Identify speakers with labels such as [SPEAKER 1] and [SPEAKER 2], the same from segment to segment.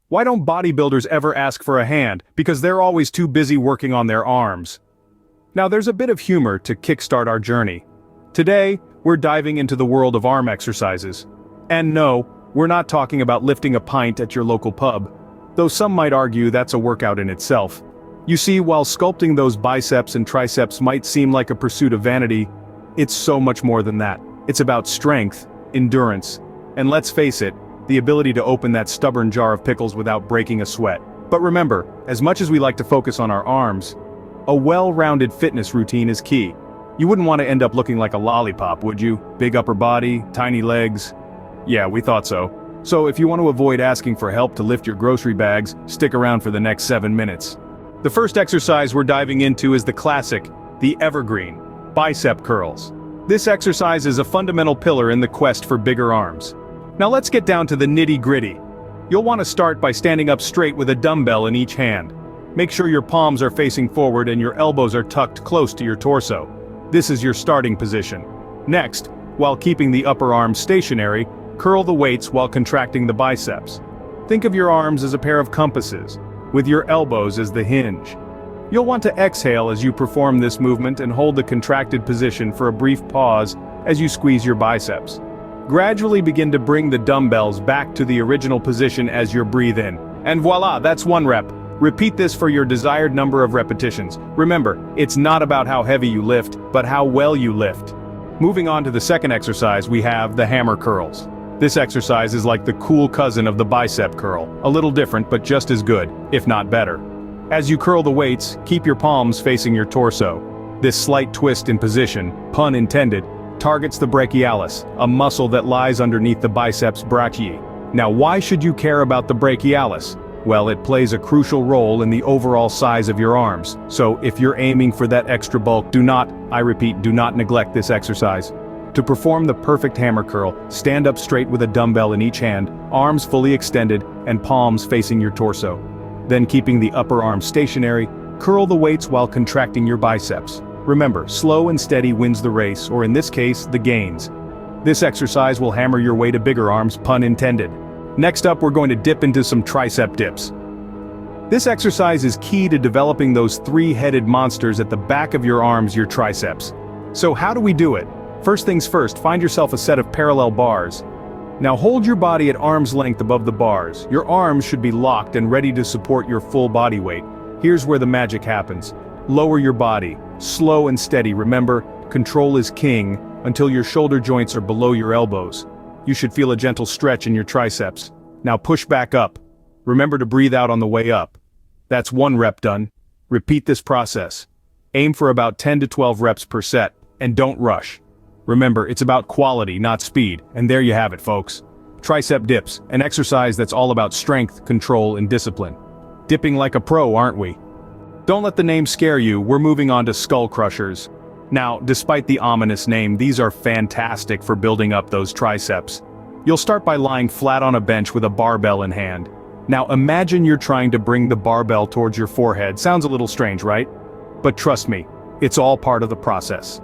[SPEAKER 1] Why don't bodybuilders ever ask for a hand? Because they're always too busy working on their arms. Now there's a bit of humor to kickstart our journey. Today, we're diving into the world of arm exercises. And no, we're not talking about lifting a pint at your local pub, though some might argue that's a workout in itself. You see, while sculpting those biceps and triceps might seem like a pursuit of vanity, it's so much more than that. It's about strength, endurance, and let's face it, the ability to open that stubborn jar of pickles without breaking a sweat. But remember, as much as we like to focus on our arms, a well-rounded fitness routine is key. You wouldn't want to end up looking like a lollipop, would you? Big upper body, tiny legs. Yeah, we thought so. So if you want to avoid asking for help to lift your grocery bags, stick around for the next 7 minutes. The first exercise we're diving into is the classic, the evergreen, bicep curls. This exercise is a fundamental pillar in the quest for bigger arms. Now let's get down to the nitty-gritty. You'll want to start by standing up straight with a dumbbell in each hand. Make sure your palms are facing forward and your elbows are tucked close to your torso. This is your starting position. Next, while keeping the upper arm stationary, curl the weights while contracting the biceps. Think of your arms as a pair of compasses, with your elbows as the hinge. You'll want to exhale as you perform this movement and hold the contracted position for a brief pause as you squeeze your biceps. Gradually begin to bring the dumbbells back to the original position as you breathe in. And voila, that's 1 rep. Repeat this for your desired number of repetitions. Remember, it's not about how heavy you lift, but how well you lift. Moving on to the second exercise, we have the hammer curls. This exercise is like the cool cousin of the bicep curl, a little different but just as good, if not better. As you curl the weights, keep your palms facing your torso. This slight twist in position, pun intended, targets the brachialis, a muscle that lies underneath the biceps brachii. Now why should you care about the brachialis? Well, it plays a crucial role in the overall size of your arms, so if you're aiming for that extra bulk, do not neglect this exercise. To perform the perfect hammer curl, stand up straight with a dumbbell in each hand, arms fully extended, and palms facing your torso. Then keeping the upper arm stationary, curl the weights while contracting your biceps. Remember, slow and steady wins the race, or in this case, the gains. This exercise will hammer your way to bigger arms, pun intended. Next up, we're going to dip into some tricep dips. This exercise is key to developing those 3-headed monsters at the back of your arms, your triceps. So how do we do it? First things first, find yourself a set of parallel bars. Now hold your body at arm's length above the bars. Your arms should be locked and ready to support your full body weight. Here's where the magic happens. Lower your body, slow and steady. Remember, control is king, until your shoulder joints are below your elbows. You should feel a gentle stretch in your triceps. Now push back up. Remember to breathe out on the way up. That's 1 rep done. Repeat this process. Aim for about 10 to 12 reps per set, and don't rush. Remember, it's about quality, not speed, and there you have it, folks. Tricep dips, an exercise that's all about strength, control, and discipline. Dipping like a pro, aren't we? Don't let the name scare you, we're moving on to skull crushers. Now, despite the ominous name, these are fantastic for building up those triceps. You'll start by lying flat on a bench with a barbell in hand. Now imagine you're trying to bring the barbell towards your forehead. Sounds a little strange, right? But trust me, it's all part of the process.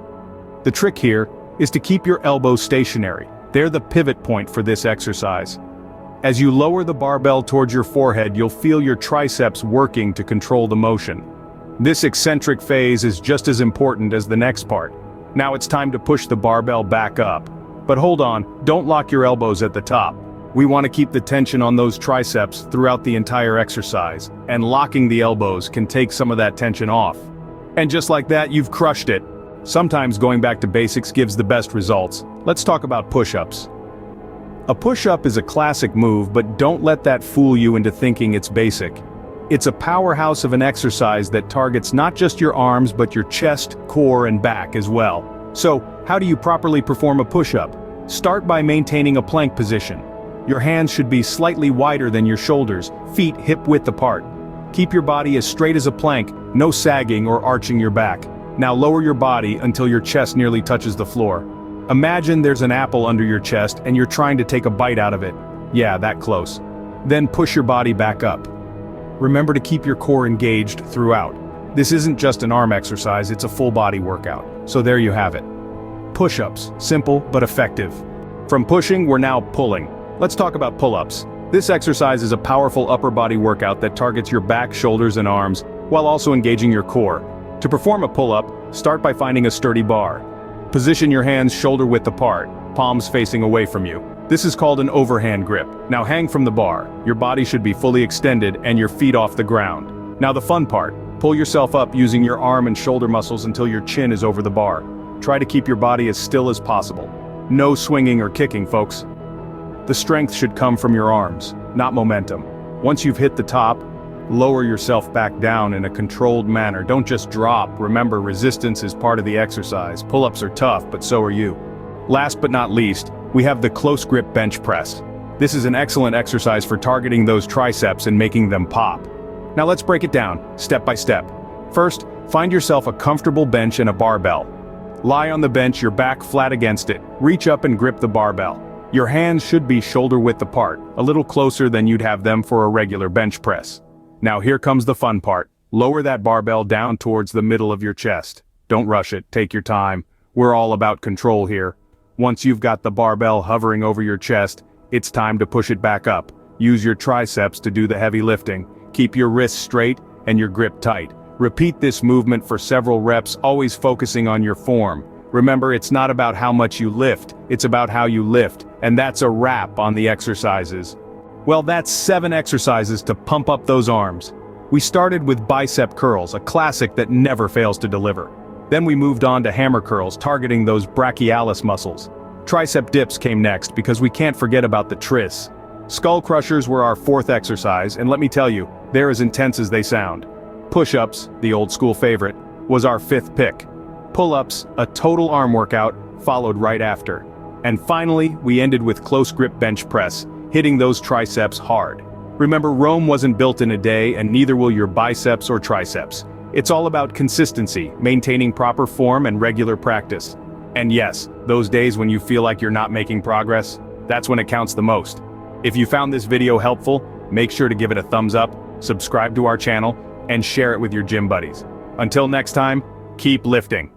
[SPEAKER 1] The trick here is to keep your elbows stationary. They're the pivot point for this exercise. As you lower the barbell towards your forehead, you'll feel your triceps working to control the motion. This eccentric phase is just as important as the next part. Now it's time to push the barbell back up. But hold on, don't lock your elbows at the top. We want to keep the tension on those triceps throughout the entire exercise, and locking the elbows can take some of that tension off. And just like that, you've crushed it. Sometimes going back to basics gives the best results. Let's talk about push-ups. A push-up is a classic move, but don't let that fool you into thinking it's basic. It's a powerhouse of an exercise that targets not just your arms but your chest, core, and back as well. So, how do you properly perform a push-up? Start by maintaining a plank position. Your hands should be slightly wider than your shoulders, feet hip-width apart. Keep your body as straight as a plank, no sagging or arching your back. Now lower your body until your chest nearly touches the floor. Imagine there's an apple under your chest and you're trying to take a bite out of it. Yeah, that close. Then push your body back up. Remember to keep your core engaged throughout. This isn't just an arm exercise, it's a full body workout. So there you have it. Push-ups, simple but effective. From pushing, we're now pulling. Let's talk about pull-ups. This exercise is a powerful upper body workout that targets your back, shoulders, and arms, while also engaging your core. To perform a pull-up, start by finding a sturdy bar. Position your hands shoulder-width apart, palms facing away from you. This is called an overhand grip. Now hang from the bar. Your body should be fully extended and your feet off the ground. Now the fun part. Pull yourself up using your arm and shoulder muscles until your chin is over the bar. Try to keep your body as still as possible. No swinging or kicking, folks. The strength should come from your arms, not momentum. Once you've hit the top, lower yourself back down in a controlled manner. Don't just drop. Remember, resistance is part of the exercise. Pull-ups are tough, but so are you. Last but not least, we have the close grip bench press. This is an excellent exercise for targeting those triceps and making them pop. Now let's break it down, step by step. First, find yourself a comfortable bench and a barbell. Lie on the bench, your back flat against it. Reach up and grip the barbell. Your hands should be shoulder width apart, a little closer than you'd have them for a regular bench press. Now here comes the fun part. Lower that barbell down towards the middle of your chest. Don't rush it, take your time. We're all about control here. Once you've got the barbell hovering over your chest, it's time to push it back up. Use your triceps to do the heavy lifting. Keep your wrists straight and your grip tight. Repeat this movement for several reps, always focusing on your form. Remember, it's not about how much you lift, it's about how you lift, and that's a wrap on the exercises. Well, that's 7 exercises to pump up those arms. We started with bicep curls, a classic that never fails to deliver. Then we moved on to hammer curls, targeting those brachialis muscles. Tricep dips came next because we can't forget about the tris. Skull crushers were our 4th exercise, and let me tell you, they're as intense as they sound. Push-ups, the old school favorite, was our 5th pick. Pull-ups, a total arm workout, followed right after. And finally, we ended with close grip bench press, hitting those triceps hard. Remember, Rome wasn't built in a day, and neither will your biceps or triceps. It's all about consistency, maintaining proper form and regular practice. And yes, those days when you feel like you're not making progress, that's when it counts the most. If you found this video helpful, make sure to give it a thumbs up, subscribe to our channel, and share it with your gym buddies. Until next time, keep lifting.